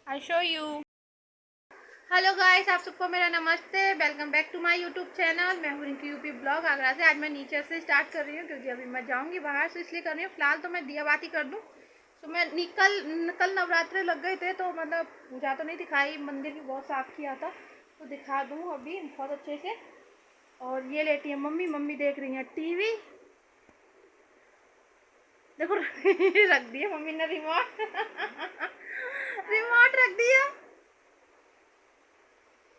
I show you. Hello guys, आप सबको मेरा नमस्ते। Welcome back to my YouTube channel. मैं हूँ रिंकी यूपी ब्लॉग आगरा से। आज मैं नीचे से स्टार्ट कर रही हूँ क्योंकि अभी मैं जाऊँगी बाहर, से इसलिए कर रही हूँ। फिलहाल तो मैं दिया बाती कर दूँ। तो मैं कल नवरात्रे लग गए थे, तो मतलब पूजा तो नहीं दिखाई, मंदिर भी बहुत साफ़ किया था, तो दिखा दूँ अभी बहुत अच्छे से। और ये लेटी है मम्मी, मम्मी देख रही है टीवी। देखो रख दिया मम्मी ने रिमोट रिमोट रख दिया।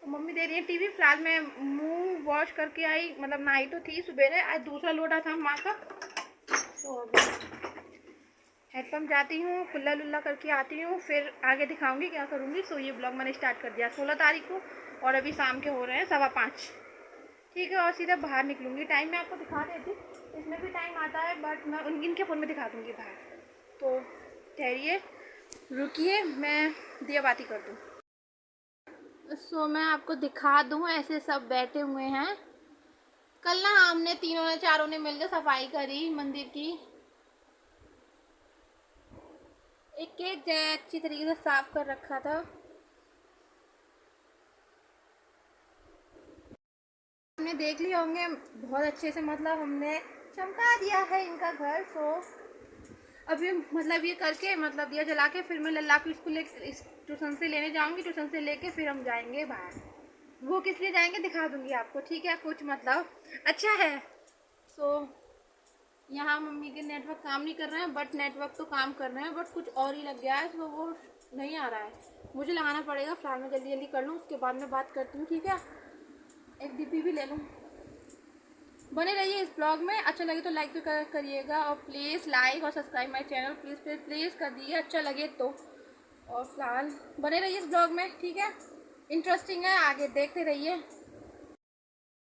तो मम्मी दे रही है टीवी। फिलहाल मैं मुंह वॉश करके आई, मतलब नहाई तो थी सुबह, आज दूसरा लोटा था माँ का। तो हेडपम्प जाती हूँ, कुल्ला लुल्ला करके आती हूँ, फिर आगे दिखाऊंगी क्या करूँगी। सो ये ब्लॉग मैंने स्टार्ट कर दिया 16 तारीख को, और अभी शाम के हो रहे हैं 5:15। ठीक है, और सीधा बाहर निकलूँगी। टाइम मैं आपको दिखा देती, इसमें भी टाइम आता है, बट मैं इनके फ़ोन में दिखा दूँगी बाहर। तो ठहरिए, रुकिए, मैं दिया बाती कर दूँ। सो मैं आपको दिखा दूँ, ऐसे सब बैठे हुए हैं। कल ना हमने तीनों ने चारों ने मिलकर सफाई करी मंदिर की। एक एक जगह अच्छी तरीके से साफ कर रखा था। हमने देख लिए होंगे बहुत अच्छे से, मतलब हमने चमका दिया है इनका घर। सो अभी मतलब ये करके, मतलब दिया जला के, फिर मैं लल्ला को स्कूल ट्यूशन से लेने जाऊंगी। ट्यूशन से लेके फिर हम जाएंगे बाहर। वो किस लिए जाएंगे दिखा दूंगी आपको, ठीक है। कुछ मतलब अच्छा है। सो यहाँ मम्मी के नेटवर्क काम नहीं कर रहे हैं, बट नेटवर्क तो काम कर रहे हैं, बट कुछ और ही लग गया है, तो वो नहीं आ रहा है। मुझे लगाना पड़ेगा। फिलहाल मैं जल्दी जल्दी कर लूँ, उसके बाद मैं बात करती हूँ, ठीक है। एक डीपी भी ले लूँ। बने रहिए इस ब्लॉग में। अच्छा लगे तो लाइक तो करिएगा, और प्लीज़ लाइक और subscribe my channel, please please please कर दीजिए, अच्छा लगे तो। और फिलहाल बने रहिए इस ब्लॉग में, ठीक है। इंटरेस्टिंग है, आगे देखते रहिए।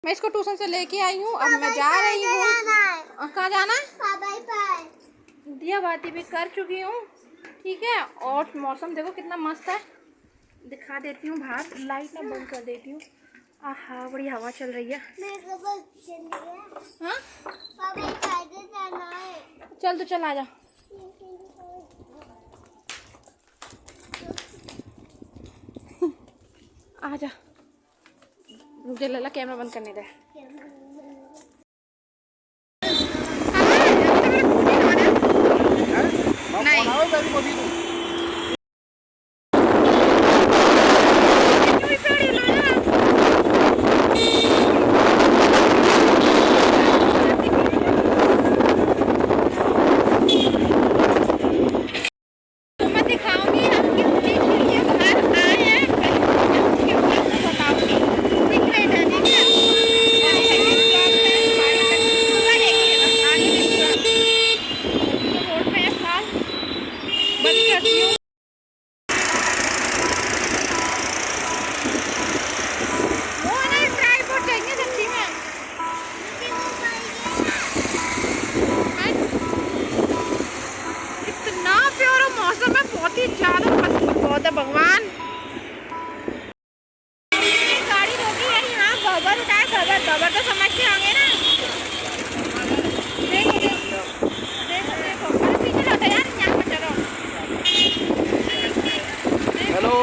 मैं इसको ट्यूशन से लेके आई हूँ, अब मैं जा रही हूँ। कहाँ जाना है? दिया बाती भी कर चुकी हूँ, ठीक है। और मौसम देखो कितना मस्त है, दिखा देती हूँ बाहर। लाइट ना बंद कर देती हूँ। आहा, बड़ी हवा चल रही है। हाँ चल, तो चल आजा। आजा, मुझे लला कैमरा बंद करने दे। नहीं भगवान। गाड़ी रोकी है यहाँ, गोबर उठाए, गोबर गोबर तो समझते होंगे ना। देखो देखो देखो देखो, अरे पीछे जाओ यार, यहाँ पर चलो। हेलो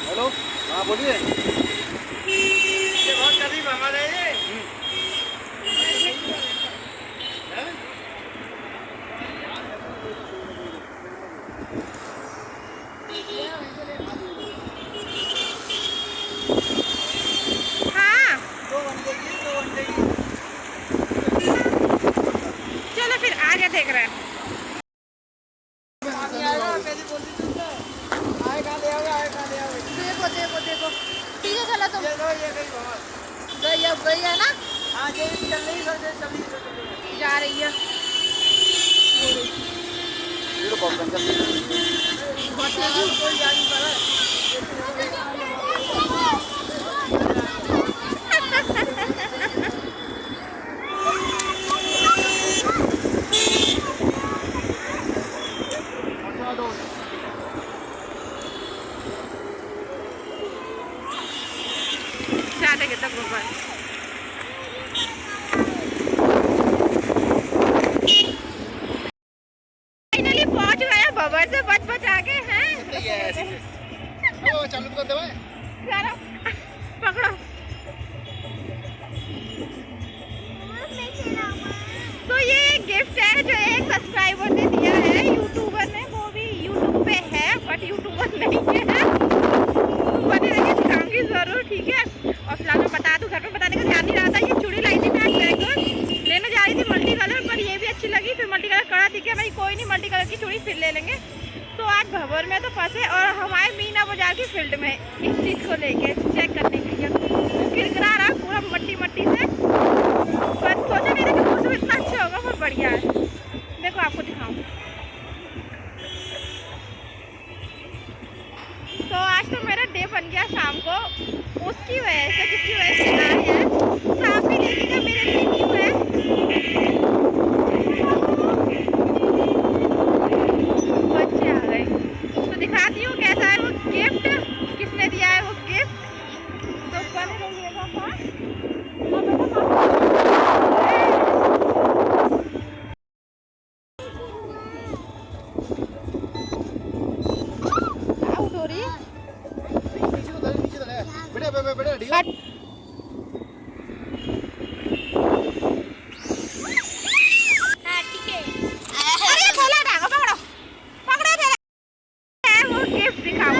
हेलो, हाँ बोलिए। ये बहुत करीब हमारे ये। हाँ दो घंटे की चलो फिर आगे देख रहे हैं। पानी आएगा, पहले बोल दीजिए आए कहाँ ले आओगे, आए कहाँ ले आओगे। देखो देखो देखो, ठीक है, चलो तुम। ये लो, ये गई बाहर। गई, अब गई है ना, हाँ ये चल रही है, चल रही है। जा रही है। बहुत कोई गाड़ी पर है। जाते के तक गोबर। फाइनली पहुंच गए, बबर से बच बच आ गए हैं। है ऐसे ओ चालू कर दे भाई चलो पकड़ो। तो ये गिफ्ट है जो एक सब्सक्राइबर ने दिया है, यूट्यूबर ने, वो भी यूट्यूब पे है बट यूट्यूबर नहीं है। बने रहिए, दिखाऊंगी जरूर, ठीक है। और फिलहाल मैं बता दूं, घर में बताने का ध्यान नहीं रहा था। ये चूड़ी लाई थी मैं आज बैग लेने जा रही थी मल्टी कलर, पर ये भी अच्छी लगी, फिर मल्टी कलर कड़ा दिख गया, भाई कोई नहीं मल्टी कलर की चूड़ी फिर ले लेंगे। तो आज भवर में तो फंसे और हमारे मीना बाजार की फील्ड में इस चीज़ को लेके चेक करने के लिए गिरगिरा रहा पूरा मट्टी मट्टी से, पर सोचा नहीं था कि मौसम इतना अच्छा होगा, बहुत बढ़िया है। देखो आपको दिखाऊं। तो आज तो मेरा डे बन गया शाम को उसकी वजह से, जिसकी वजह से आए हैं। तो आप भी देखिएगा मेरे लिए न्यू है। बच्चे आ गए तो दिखाती हूँ कैसा है वो गिफ्ट, किसने दिया है वो गिफ्ट। तो बने रहिएगा पास। आउट हो रही है। नीचे तो दे बेटे बेटे ठीक है अरे खोला डांगा, पकड़ो पकड़ो जरा। है वो गिफ्ट दिखाओ।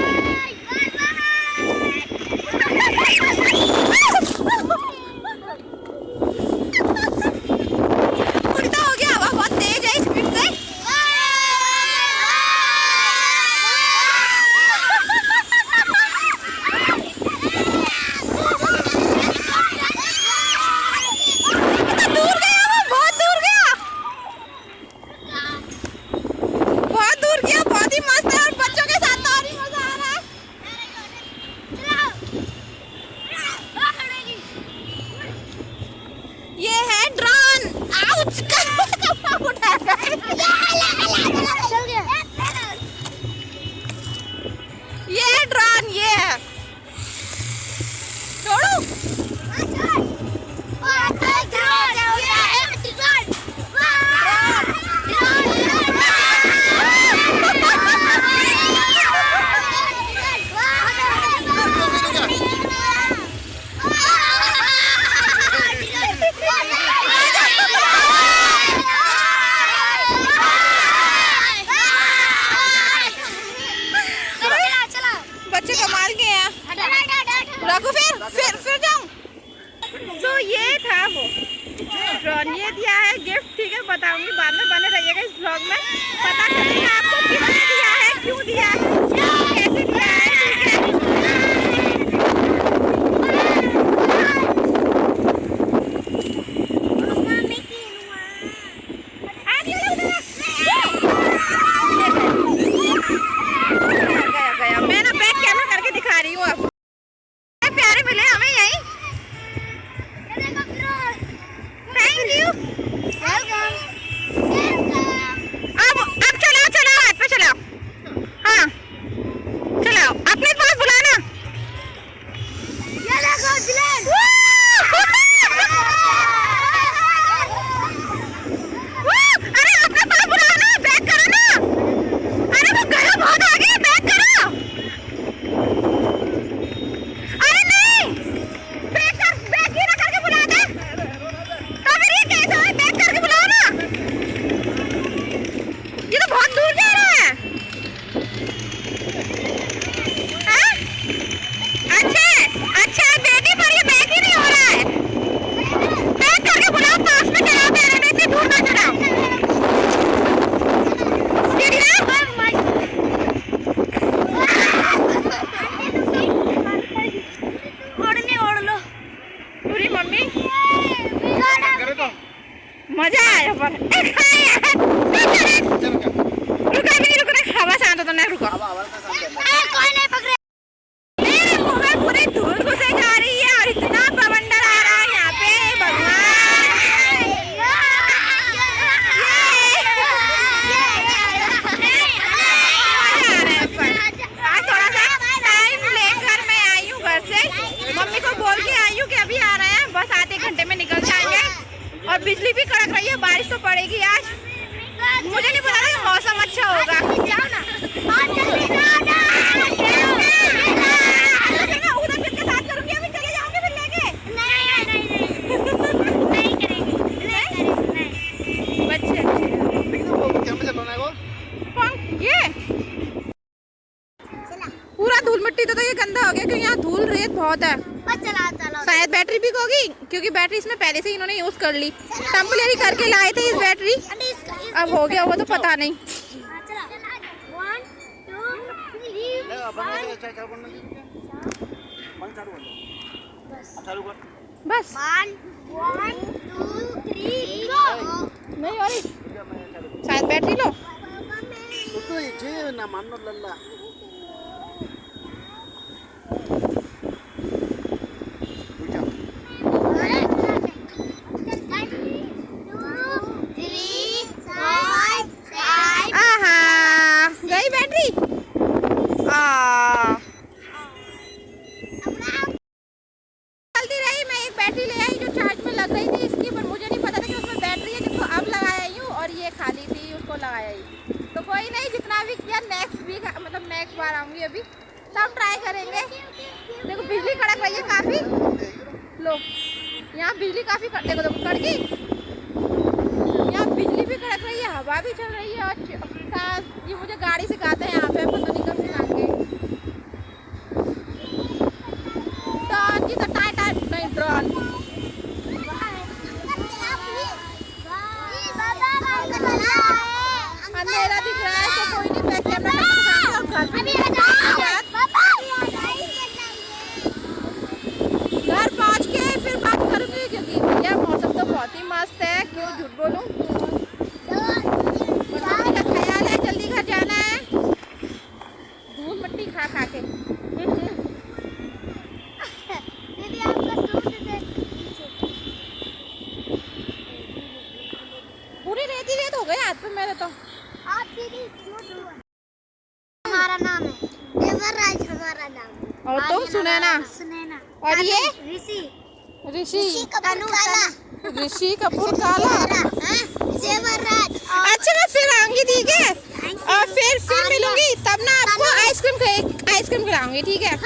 उल्टा हो गया, हवा बहुत तेज है स्पीड से। ये गंदा हो गया क्योंकि यहाँ धूल रेत बहुत है। शायद बैटरी वीक होगी क्योंकि बैटरी इसमें पहले से इन्होंने यूज कर ली। टेम्परेरी करके लाए थे इस बैटरी, अब हो गया होगा तो पता नहीं। बस 1 2 3 गो। नहीं और शायद बैटरी लो। ना मानो लल्ला गई बैटरी। चलती रही, मैं एक बैटरी ले आई जो चार्ज में लग रही थी इसकी, पर मुझे नहीं पता था कि उसमें बैटरी है, जिसको अब लगाया यूँ और ये खाली थी उसको लगाया ही। तो कोई नहीं, जितना भी किया नेक्स्ट वीक मतलब नेक्स्ट बार आऊँगी अभी तब ट्राई करेंगे। देखो बिजली कड़क रही है काफ़ी। लो यहाँ बिजली काफ़ी देखो देखो कड़की, यहाँ बिजली भी कड़क रही है, हवा भी चल रही है। और ये मुझे गाड़ी सिखाते हैं यहाँ पे, पता नहीं कब सिखाएंगे। ड्रोन की तो टाइट नहीं, ड्रोन अंधेरा दिख रहा है तो कोई नहीं, बैक कैमरा और घर पहुँच के फिर बात करूँगी क्योंकि भैया मौसम तो बहुत ही मस्त है, क्यों झूठ बोलूँ। का ख्याल है जल्दी घर जाना है, धूल मिट्टी खा खा के। पूरी रेत ही रेत हो गई हाथ पे मेरे तो। हमारा नाम है देवराज, हमारा नाम। और तुम सुनैना। सुनैना। और ये ऋषि। ऋषि कपूर काला। ऋषि कपूर काला। देवराज। अच्छा मैं फिर आऊंगी, ठीक है, और फिर मिलूंगी तब ना आपको आइसक्रीम खिलाऊंगी, ठीक है।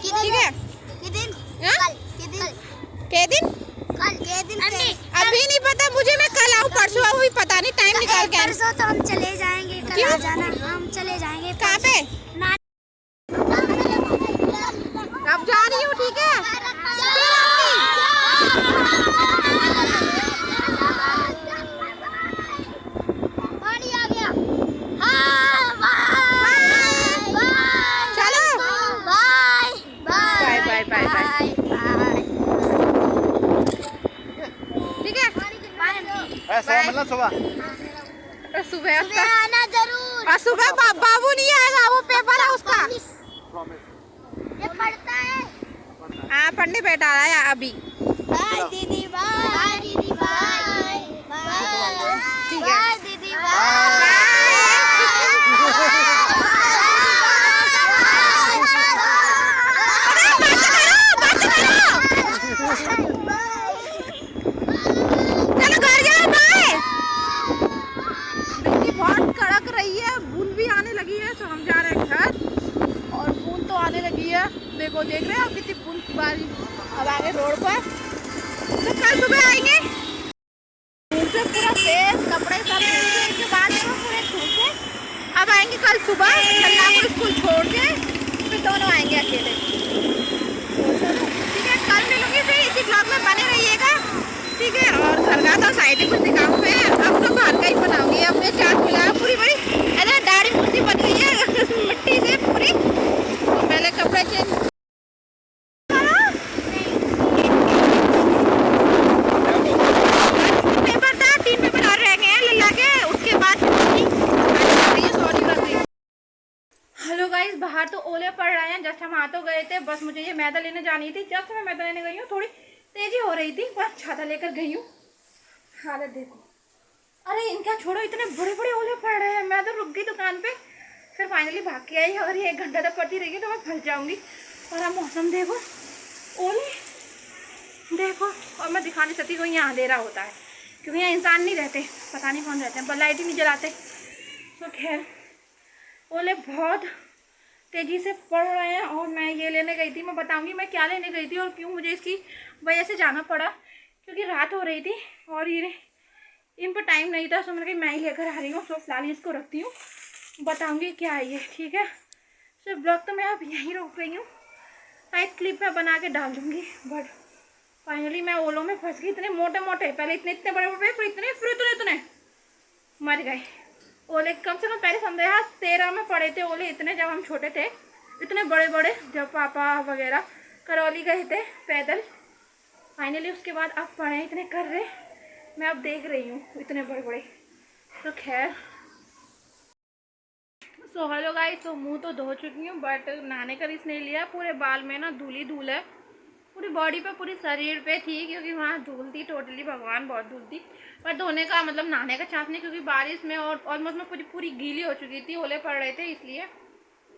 ठीक है के दिन अभी नहीं पता मुझे, मैं कल आऊँ परसों आऊँ पता नहीं, टाइम निकाल के। परसों तो हम चले जाएंगे, कल आ जाना। हम चले जाएंगे। कहाँ पे? अब जा रही हूँ, ठीक है। पानी आ गया। चलो bye bye bye bye bye, ठीक है। ऐसा मतलब सुबह आना जरूर। और सुबह बाबू नहीं आएगा, वो पेपर है उसका। ये पढ़ता है। हाँ पढ़ने बैठा रहा है अभी। बाय दीदी, बाय दीदी, बाय बाय। ठीक है। बाय दीदी, बाय। चलो घर जाओ, बाय। बिजली बहुत कड़क रही है, बूंद भी आने लगी है, तो हम जा रहे हैं घर। और बूंद तो आने लगी है, देखो देख रहे हो कितनी बूंद बारिश अब आगे रोड पर। तो कल सुबह आएंगे, से पूरा फेस कपड़े सब धुलके, इसके बाद देखो पूरे धुलके अब आएंगे कल सुबह। लल्ला को स्कूल छोड़ के फिर दोनों आएंगे अकेले। ठीक है, कल मिलूंगी फिर इसी ब्लॉग में, बने रहिएगा, ठीक है। और घर का तो साइड ही कुछ दिखाऊँ मैं, अब तो घर का ही बनाऊंगी। अब मैं चाट मिला पूरी बड़ी ऐसा दाढ़ी मूर्ति बन गई है मिट्टी से पूरी। तो पहले कपड़े चेंज बाहर तो ओले पड़ रहे हैं। जस्ट हम आ तो गए थे, बस मुझे ये मैदा लेने जानी थी। जस्ट मैं मैदा लेने गई हूँ, थोड़ी तेजी हो रही थी, बस छाता लेकर गई हूँ। हालत देखो, अरे इनका छोड़ो, इतने बड़े बड़े ओले पड़ रहे हैं। मैं तो रुक गई दुकान पे, फिर फाइनली भाग के आई। अगर ये 1 घंटा तक पड़ती रहेगी तो मैं फंस जाऊंगी। और अब मौसम देखो, ओले देखो। और मैं दिखा नहीं सकती, कोई यहाँ अंधेरा होता है क्योंकि यहाँ इंसान नहीं रहते, पता नहीं कौन रहते हैं, पर लाइट ही नहीं जलाते। तो खैर ओले बहुत तेज़ी से पड़ रहे हैं। और मैं ये लेने गई थी, मैं बताऊंगी मैं क्या लेने गई थी और क्यों मुझे इसकी वजह से जाना पड़ा, क्योंकि रात हो रही थी और ये इन पर टाइम नहीं था। सो मैंने कहा मैं ही लेकर आ रही हूँ। सो फिलहाल इसको रखती हूँ, बताऊंगी क्या है ये, ठीक है। सो ब्लॉग तो मैं अब यहीं रोक गई हूँ। टाइट क्लिप में बना के डाल दूँगी। बट फाइनली मैं ओलों में फंस गई। इतने मोटे मोटे, पहले इतने इतने बड़े बड़े, फिर इतने मर गए ओले। कम से कम पहले समझा 13 में पड़े थे ओले इतने, जब हम छोटे थे इतने बड़े बड़े, जब पापा वगैरह करौली गए थे पैदल। फाइनली उसके बाद अब पढ़े इतने कर रहे, मैं अब देख रही हूँ इतने बड़े बड़े। तो खैर सो हेलो गाइस, तो मुंह तो धो चुकी हूँ बट नहाने का रिस्क नहीं लिया। पूरे बाल में ना धूल ही धूल है, पूरी बॉडी पे पूरी शरीर पे थी, क्योंकि वहाँ धूल थी टोटली, भगवान बहुत धूल थी। पर धोने का मतलब नहाने का चांस नहीं, क्योंकि बारिश में और ऑलमोस्ट मैं पूरी पूरी गीली हो चुकी थी, ओले पड़ रहे थे। इसलिए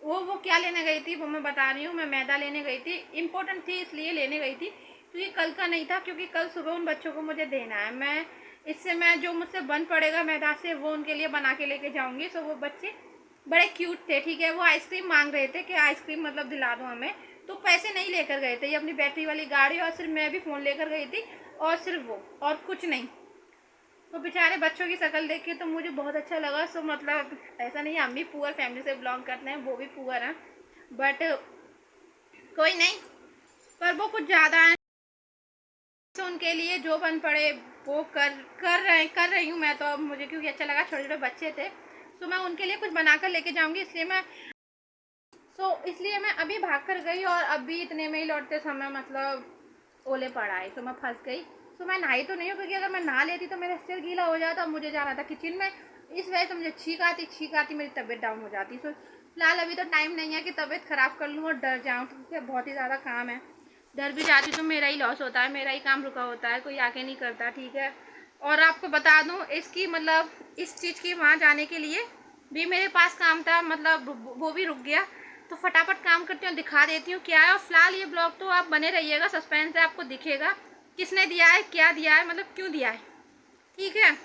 वो क्या लेने गई थी वो मैं बता रही हूँ। मैं मैदा लेने गई थी, इम्पोर्टेंट थी इसलिए लेने गई थी, क्योंकि कल का नहीं था, क्योंकि कल सुबह उन बच्चों को मुझे देना है। मैं जो मुझसे बन पड़ेगा मैदा से वो उनके लिए बना के लेके जाऊँगी। सो वो बच्चे बड़े क्यूट थे, ठीक है। वो आइसक्रीम मांग रहे थे कि आइसक्रीम मतलब दिला दो हमें, तो पैसे नहीं लेकर गए थे। ये अपनी बैटरी वाली गाड़ी और सिर्फ मैं भी फ़ोन लेकर गई थी, और सिर्फ वो, और कुछ नहीं। तो बेचारे बच्चों की शक्ल देख के तो मुझे बहुत अच्छा लगा। सो मतलब ऐसा नहीं, हम भी पुअर फैमिली से बिलोंग करते हैं, वो भी पुअर हैं, बट कोई नहीं, पर वो कुछ ज़्यादा है। तो उनके लिए जो बन पड़े वो कर रही हूँ मैं। तो अब मुझे क्योंकि अच्छा लगा, छोटे छोटे बच्चे थे, तो मैं उनके लिए कुछ बनाकर लेके जाऊँगी। इसलिए मैं अभी भाग कर गई, और अभी इतने में ही लौटते समय मतलब ओले पड़ आए, तो मैं फंस गई। तो मैं नहाई तो नहीं हूँ, क्योंकि अगर मैं नहा लेती तो मेरा सिर गीला हो जाता। मुझे जाना था किचन में, इस वजह से मुझे छींक आती, मेरी तबीयत डाउन हो जाती। तो फिलहाल अभी तो टाइम नहीं है कि तबीयत ख़राब कर लूँ और डर जाऊँ, क्योंकि बहुत ही ज़्यादा काम है। डर भी जाती तो मेरा ही लॉस होता है, मेरा ही काम रुका होता है, कोई आके नहीं करता, ठीक है। और आपको बता दूँ इसकी मतलब इस चीज़ की वहाँ जाने के लिए भी मेरे पास काम था, मतलब वो भी रुक गया। तो फटाफट काम करती हूँ, दिखा देती हूँ क्या है। और फिलहाल ये ब्लॉग तो आप बने रहिएगा, सस्पेंस है, आपको दिखेगा किसने दिया है, क्या दिया है, मतलब क्यों दिया है, ठीक है।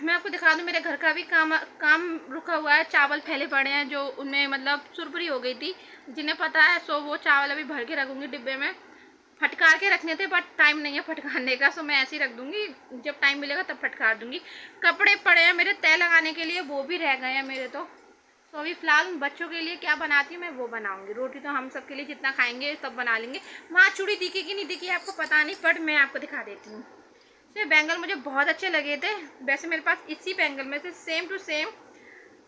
मैं आपको दिखा दूँ, मेरे घर का भी काम रुका हुआ है। चावल फैले पड़े हैं जो उनमें मतलब सुरपुरी हो गई थी, जिन्हें पता है। वो चावल अभी भर के रखूँगी डिब्बे में, फटकार के रखने थे बट टाइम नहीं है फटकारने का। मैं ऐसे ही रख दूँगी, जब टाइम मिलेगा तब फटकार दूँगी। कपड़े पड़े हैं मेरे तय लगाने के लिए, वो भी रह गए हैं मेरे। तो अभी फ़िलहाल बच्चों के लिए क्या बनाती हूँ मैं, वो बनाऊँगी। रोटी तो हम सब के लिए जितना खाएंगे तब बना लेंगे। वहाँ चूड़ी दिखी कि नहीं दिखी आपको पता नहीं, बट मैं आपको दिखा देती हूँ। ये बैंगल मुझे बहुत अच्छे लगे थे। वैसे मेरे पास इसी बैंगल में से सेम टू सेम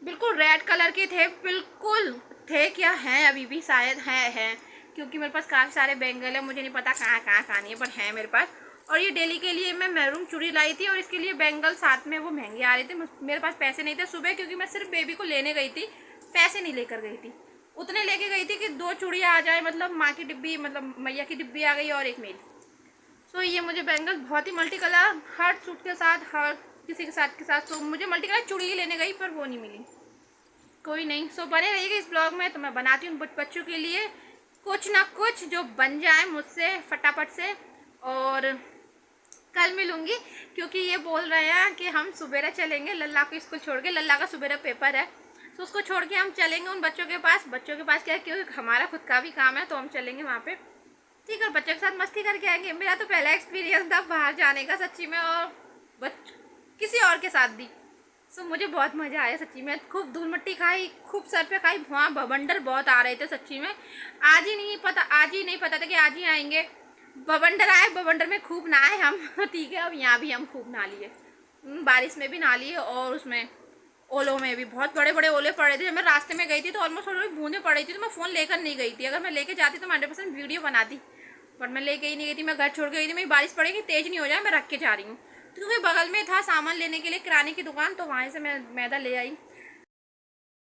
बिल्कुल रेड कलर के थे, बिल्कुल थे, क्या हैं अभी भी शायद हैं, क्योंकि मेरे पास काफ़ी सारे बैंगल है। मुझे नहीं पता कहाँ नहीं है, पर हैं मेरे पास। और ये डेली के लिए मैं मैरून चूड़ी लाई थी, और इसके लिए बैंगल साथ में वो महंगे आ रहे थे। मेरे पास पैसे नहीं थे सुबह, क्योंकि मैं सिर्फ बेबी को लेने गई थी, पैसे नहीं लेकर गई थी। उतने लेके गई थी कि 2 चूड़ियाँ आ जाए, मतलब माँ की डिब्बी, मतलब मैया की डिब्बी आ गई और एक मेरी। ये मुझे बैंगल बहुत ही मल्टी कलर, हर सूट के साथ, हर किसी के साथ। मुझे मल्टी कलर चूड़ी लेने गई, पर वो नहीं मिली। कोई नहीं, बने रहिएगा इस ब्लॉग में। तो मैं बनाती हूँ बच्चों के लिए कुछ ना कुछ जो बन जाए मुझसे फटाफट से। और कल मिलूँगी, क्योंकि ये बोल रहे हैं कि हम सुबेरा चलेंगे लल्ला को स्कूल छोड़ के। लल्ला का सुबेरा पेपर है, तो उसको छोड़ के हम चलेंगे उन बच्चों के पास क्या है, क्योंकि हमारा खुद का भी काम है, तो हम चलेंगे वहाँ पे, ठीक है। बच्चों के साथ मस्ती करके आएंगे। मेरा तो पहला एक्सपीरियंस था बाहर जाने का सच्ची में, और किसी और के साथ भी। मुझे बहुत मज़ा आया सच्ची में। खूब धूल मिट्टी खाई, खूब सर पे खाई, वहाँ बवंडर बहुत आ रहे थे सच्ची में। आज ही नहीं पता था कि आज ही आएंगे। बवंडर आए, बवंडर में खूब नहाए हम ठीक है। अब यहाँ भी हम खूब नहा लिए, बारिश में भी नहा लिए, और उसमें ओलों में भी बहुत बड़े बड़े ओले पड़े थे। जब मैं रास्ते में गई थी तो ऑलमोस्ट थोड़ी बूंदें पड़ी थी, तो मैं फ़ोन लेकर नहीं गई थी। अगर मैं लेके जाती तो मैं 100% वीडियो बनाती, बट मैं लेके ही नहीं गई थी। मैं घर छोड़ के गई थी, मेरी बारिश पड़ेगी, तेज़ नहीं हो जाए, मैं रख के जा रही हूँ। तो क्योंकि बगल में था सामान लेने के लिए किराने की दुकान, तो वहाँ से मैं मैदा ले आई।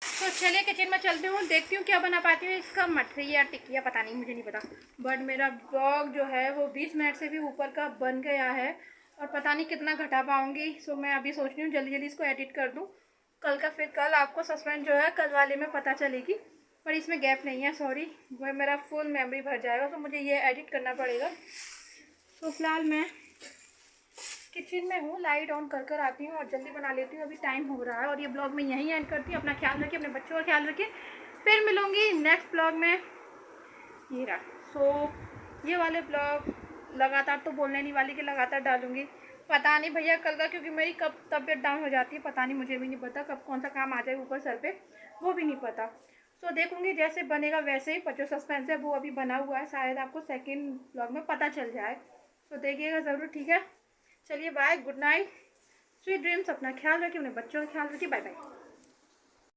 तो चलिए किचन में चलती हूँ, देखती हूँ क्या बना पाती हूँ। इसका मठरी या टिक्किया पता नहीं, मुझे नहीं पता। बट मेरा ब्लॉग जो है वो 20 मिनट से भी ऊपर का बन गया है, और पता नहीं कितना घटा पाऊँगी। मैं अभी सोच रही हूँ जल्दी जल्दी इसको एडिट कर दूँ। कल आपको सस्पेंस जो है कल वाले में पता चलेगी, पर इसमें गैप नहीं है, सॉरी। वह मेरा फुल मेमोरी भर जाएगा, तो मुझे ये एडिट करना पड़ेगा। फिलहाल मैं किचन में हूँ, लाइट ऑन कर आती हूँ और जल्दी बना लेती हूँ, अभी टाइम हो रहा है। और ये ब्लॉग मैं यहीं एंड करती हूँ। अपना ख्याल रखिए, अपने बच्चों का ख्याल रखिए। फिर मिलूँगी नेक्स्ट ब्लॉग में। ये रहा। ये वाले ब्लॉग लगातार तो बोलने नहीं वाली कि लगातार डालूँगी, पता नहीं भैया कल का, क्योंकि मेरी कब तबीयत डाउन हो जाती है पता नहीं, मुझे भी नहीं पता। कब कौन सा काम आ जाए ऊपर सर पे, वो भी नहीं पता। सो देखूंगी जैसे बनेगा वैसे ही, पर जो सस्पेंस है वो अभी बना हुआ है, शायद आपको सेकंड व्लॉग में पता चल जाए। तो देखिएगा ज़रूर, ठीक है। चलिए bye, good night, sweet dreams, अपना ख्याल रखिए, अपने बच्चों का ख्याल रखिए, बाय बाय।